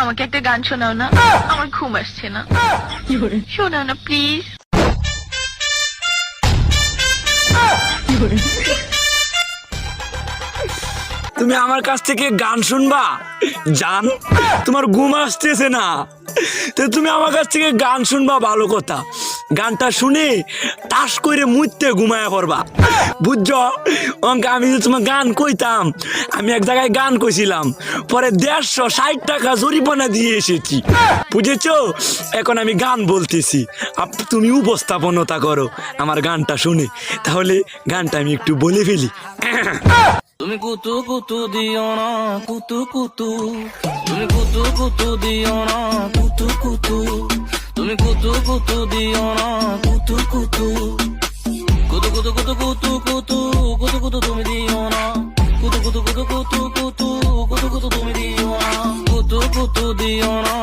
আমাকে একটা গান শোনাও না, আমার ঘুম আসছে না। শোনাও না প্লিজ। তুমি আমার কাছ থেকে গান শুনবা? জান, তোমার ঘুম আসতেছে না, তো তুমি আমার কাছ থেকে গান শুনবা, ভালো কথা। গানটা শুনে তাস করে মুইতে ঘুমায়া পড়বা, বুঝছো? আমি যদি তোমার গান কইতাম, আমি এক জায়গায় গান কইছিলাম, পরে 160 টাকা জরিমানা দিয়ে এসেছি, বুঝেছো? এখন আমি গান বলতেছি, তুমি উপস্থাপনতা করো আমার গানটা শুনে। তাহলে গানটা আমি একটু বলে ফেলি। তুমি কুতু কুতু দিও না কুতু কুতু, তুমি কুতু কুতু দিও না কুতু কুতু, তুমি কুতু কুতু দিও না কুতু কুতু, কুতু কুতু কুতু কুতু কুতু কুতু কুতু তুমি দিও না, কুতু কুতু কুতু কুতু কুতু কুতু কুতু তুমি দিও না, কুতু কুতু দিও না।